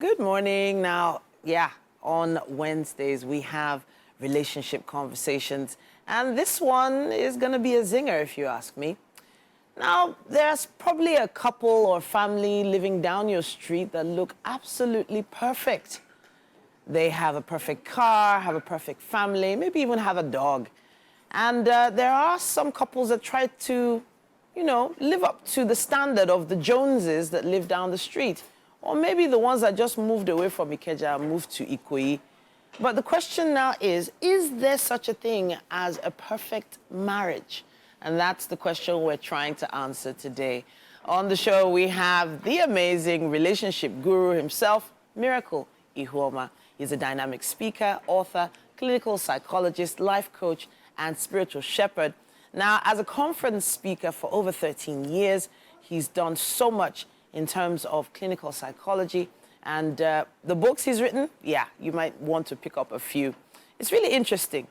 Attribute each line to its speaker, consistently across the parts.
Speaker 1: Good morning. Now, yeah, on Wednesdays we have relationship conversations, and this one is going to be a zinger if you ask me. Now, there's probably a couple or family living down your street that look absolutely perfect. They have a perfect car, have a perfect family, maybe even have a dog. And there are some couples that try to, live up to the standard of the Joneses that live down the street. Or maybe the ones that just moved away from Ikeja and moved to Ikoyi. But the question now is there such a thing as a perfect marriage? And that's the question we're trying to answer today. On the show, we have the amazing relationship guru himself, Miracle Ihuoma. He's a dynamic speaker, author, clinical psychologist, life coach, and spiritual shepherd. Now, as a conference speaker for over 13 years, he's done so much in terms of clinical psychology. And the books he's written, yeah, you might want to pick up a few. It's really interesting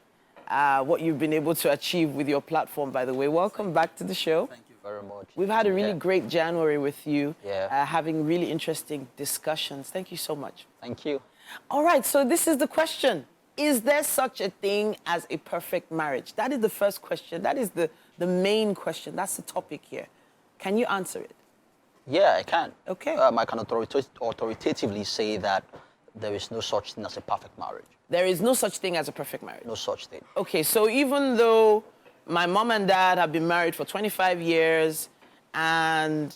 Speaker 1: what you've been able to achieve with your platform, by the way. Welcome back to the show.
Speaker 2: Thank you very much.
Speaker 1: We've had a really great January with you,
Speaker 2: Yeah.
Speaker 1: having really interesting discussions. Thank you so much.
Speaker 2: Thank you.
Speaker 1: All right, so this is the question. Is there such a thing as a perfect marriage? That is the first question. That is the main question. That's the topic here. Can you answer it?
Speaker 2: Yeah, I can.
Speaker 1: Okay.
Speaker 2: I can authoritatively say that there is no such thing as a perfect marriage.
Speaker 1: There is no such thing as a perfect marriage.
Speaker 2: No such thing.
Speaker 1: Okay, so even though my mom and dad have been married for 25 years and,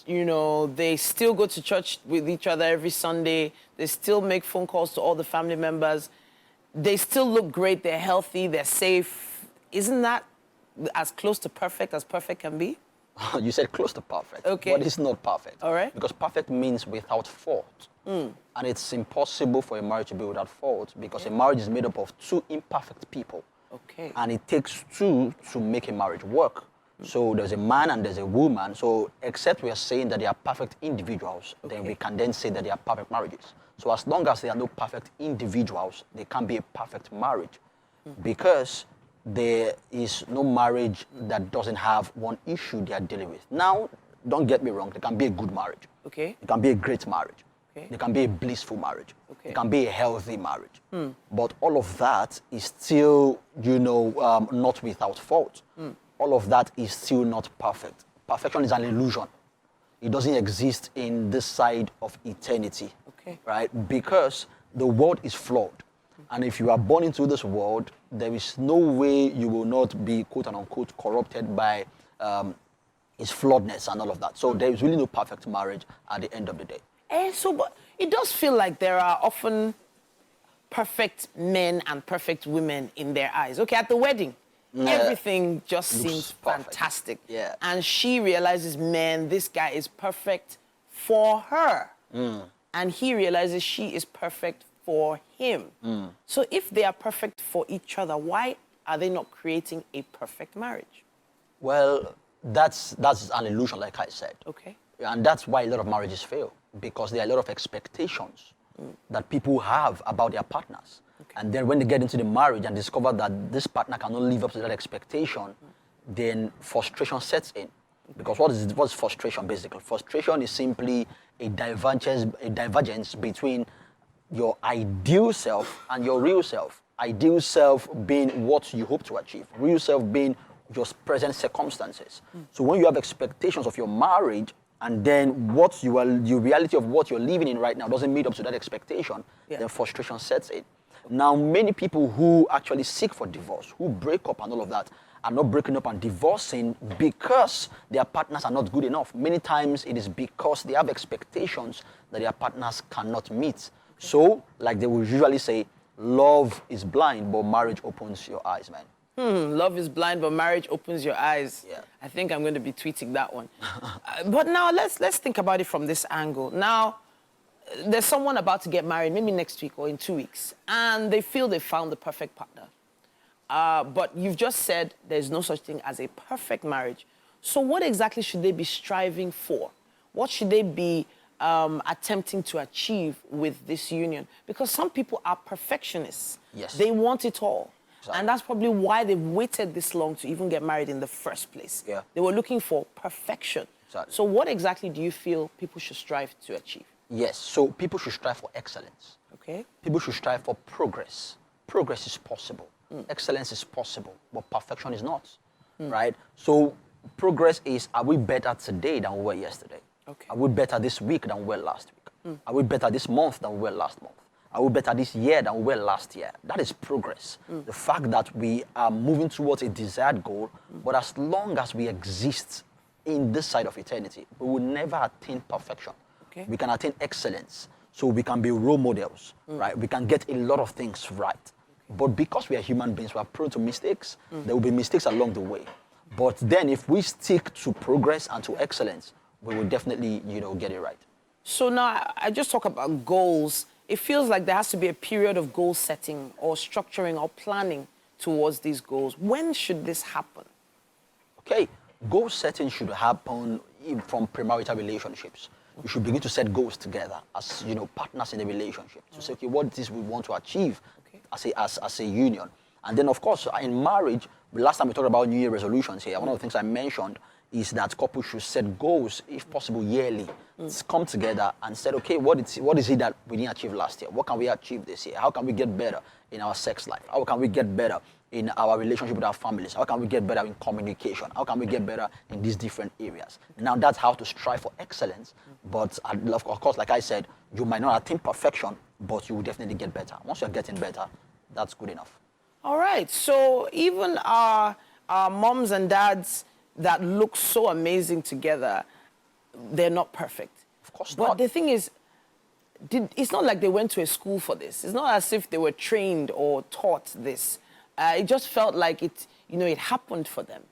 Speaker 1: they still go to church with each other every Sunday, they still make phone calls to all the family members, they still look great, they're healthy, they're safe. Isn't that as close to perfect as perfect can be?
Speaker 2: You said close to perfect.
Speaker 1: Okay.
Speaker 2: But it's not perfect.
Speaker 1: All right.
Speaker 2: Because perfect means without fault. And it's impossible for a marriage to be without fault because a marriage is made up of two imperfect people.
Speaker 1: Okay.
Speaker 2: And it takes two to make a marriage work. So there's a man and there's a woman. So except we are saying that they are perfect individuals, then we can then say that they are perfect marriages. So as long as there are no perfect individuals, they can't be a perfect marriage. Because there is no marriage that doesn't have one issue they are dealing with. Now, don't get me wrong, there can be a good marriage.
Speaker 1: Okay.
Speaker 2: It can be a great marriage.
Speaker 1: Okay.
Speaker 2: It can be a blissful marriage.
Speaker 1: Okay.
Speaker 2: It can be a healthy marriage. But all of that is still, not without fault. All of that is still not perfect. Perfection is an illusion. It doesn't exist in this side of eternity.
Speaker 1: Okay.
Speaker 2: Right? Because the world is flawed. And if you are born into this world, there is no way you will not be, quote and unquote, corrupted by its flawedness and all of that. So there is really no perfect marriage at the end of the day.
Speaker 1: But it does feel like there are often perfect men and perfect women in their eyes. Okay, at the wedding, everything just seems
Speaker 2: perfect.
Speaker 1: fantastic.
Speaker 2: Yeah.
Speaker 1: And she realizes, man, this guy is perfect for her. And he realizes she is perfect for him. So if they are perfect for each other, why are they not creating a perfect marriage?
Speaker 2: Well, that's an illusion, like I said.
Speaker 1: Okay.
Speaker 2: And that's why a lot of marriages fail, because there are a lot of expectations that people have about their partners.
Speaker 1: Okay.
Speaker 2: And then when they get into the marriage and discover that this partner cannot live up to that expectation, then frustration sets in. Because what's frustration, basically? Frustration is simply a divergence between your ideal self and your real self. Ideal self being what you hope to achieve. Real self being your present circumstances. So when you have expectations of your marriage and then the reality of what you're living in right now doesn't meet up to that expectation, then frustration sets in. Now, many people who actually seek for divorce, who break up and all of that, are not breaking up and divorcing because their partners are not good enough. Many times it is because they have expectations that their partners cannot meet. So, like they will usually say, love is blind, but marriage opens your eyes, man.
Speaker 1: Love is blind, but marriage opens your eyes.
Speaker 2: Yeah.
Speaker 1: I think I'm going to be tweeting that one. But now let's think about it from this angle. Now, there's someone about to get married, maybe next week or in 2 weeks, and they feel they found the perfect partner. But you've just said there's no such thing as a perfect marriage. So what exactly should they be striving for? What should they be attempting to achieve with this union? Because some people are perfectionists.
Speaker 2: Yes.
Speaker 1: They want it all.
Speaker 2: Exactly.
Speaker 1: And that's probably why they've waited this long to even get married in the first place.
Speaker 2: Yeah.
Speaker 1: They were looking for perfection.
Speaker 2: Exactly.
Speaker 1: So what exactly do you feel people should strive to achieve?
Speaker 2: Yes, so people should strive for excellence.
Speaker 1: Okay.
Speaker 2: People should strive for progress. Progress is possible. Excellence is possible, but perfection is not, right? So progress is, are we better today than we were yesterday?
Speaker 1: Okay.
Speaker 2: Are we better this week than we were last week? Are we better this month than we were last month? Are we better this year than we were last year? That is progress. The fact that we are moving towards a desired goal, but as long as we exist in this side of eternity, we will never attain perfection.
Speaker 1: Okay.
Speaker 2: We can attain excellence. So we can be role models, right? We can get a lot of things right. But because we are human beings, we are prone to mistakes. There will be mistakes along the way. But then if we stick to progress and to excellence, we will definitely, get it right.
Speaker 1: So now I just talk about goals. It feels like there has to be a period of goal setting or structuring or planning towards these goals. When should this happen?
Speaker 2: Okay, goal setting should happen from premarital relationships. You should begin to set goals together as partners in a relationship to say, okay, what it is we want to achieve as a union. And then, of course, in marriage, the last time we talked about New Year resolutions here, one of the things I mentioned is that couples should set goals, if possible, yearly. Come together and say, okay, what is it that we didn't achieve last year? What can we achieve this year? How can we get better in our sex life? How can we get better in our relationship with our families? How can we get better in communication? How can we get better in these different areas? Now, that's how to strive for excellence. But, of course, like I said, you might not attain perfection, but you will definitely get better. Once you're getting better, that's good enough.
Speaker 1: All right. So even our moms and dads that look so amazing together, they're not perfect.
Speaker 2: Of course
Speaker 1: but
Speaker 2: not.
Speaker 1: The thing is, it's not like they went to a school for this. It's not as if they were trained or taught this. It just felt like it happened for them.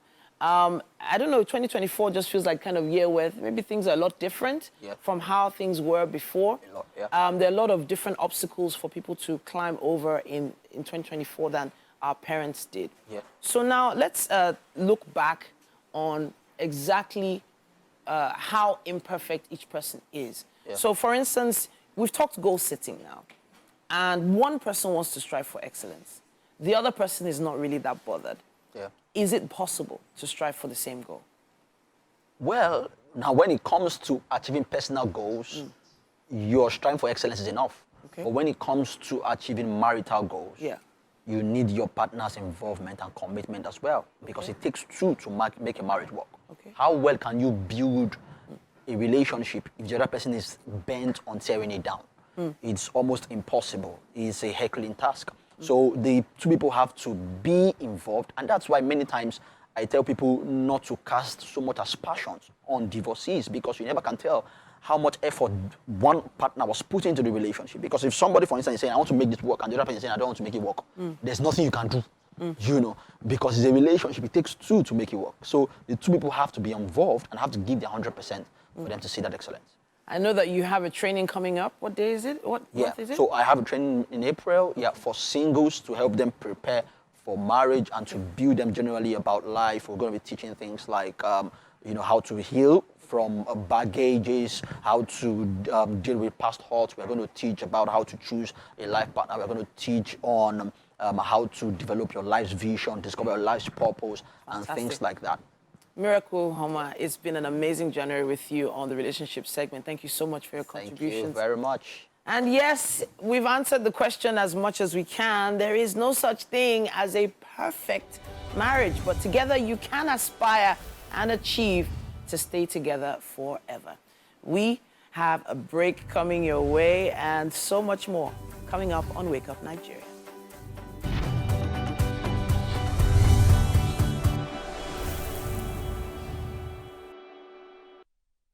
Speaker 1: I don't know, 2024 just feels like kind of year where maybe things are a lot different from how things were before.
Speaker 2: A lot, yeah.
Speaker 1: There are a lot of different obstacles for people to climb over in 2024 than our parents did.
Speaker 2: Yeah.
Speaker 1: So now let's look back on exactly how imperfect each person is.
Speaker 2: Yeah.
Speaker 1: So for instance, we've talked goal setting now, and one person wants to strive for excellence. The other person is not really that bothered.
Speaker 2: Yeah.
Speaker 1: Is it possible to strive for the same goal?
Speaker 2: Well, now when it comes to achieving personal goals, your striving for excellence is enough.
Speaker 1: Okay.
Speaker 2: But when it comes to achieving marital goals, you need your partner's involvement and commitment as well, because it takes two to make a marriage work.
Speaker 1: Okay.
Speaker 2: How well can you build a relationship if the other person is bent on tearing it down? It's almost impossible. It's a Herculean task. So the two people have to be involved, and that's why many times I tell people not to cast so much aspersions on divorcees, because you never can tell how much effort one partner was put into the relationship. Because if somebody, for instance, is saying, I want to make this work, and the other person is saying, I don't want to make it work, there's nothing you can do, because it's a relationship. It takes two to make it work. So the two people have to be involved and have to give their 100% for them to see that excellence.
Speaker 1: I know that you have a training coming up. What day is it? What month is it?
Speaker 2: So I have a training in April, for singles to help them prepare for marriage and to build them generally about life. We're going to be teaching things like, how to heal from baggages, how to deal with past hurts. We're going to teach about how to choose a life partner. We're going to teach on how to develop your life's vision, discover your life's purpose, and things like that.
Speaker 1: Miracle Ihuoma, it's been an amazing journey with you on the relationship segment. Thank you so much for your contributions.
Speaker 2: Thank you very much.
Speaker 1: And yes, we've answered the question as much as we can. There is no such thing as a perfect marriage, but together you can aspire and achieve to stay together forever. We have a break coming your way and so much more coming up on Wake Up Nigeria.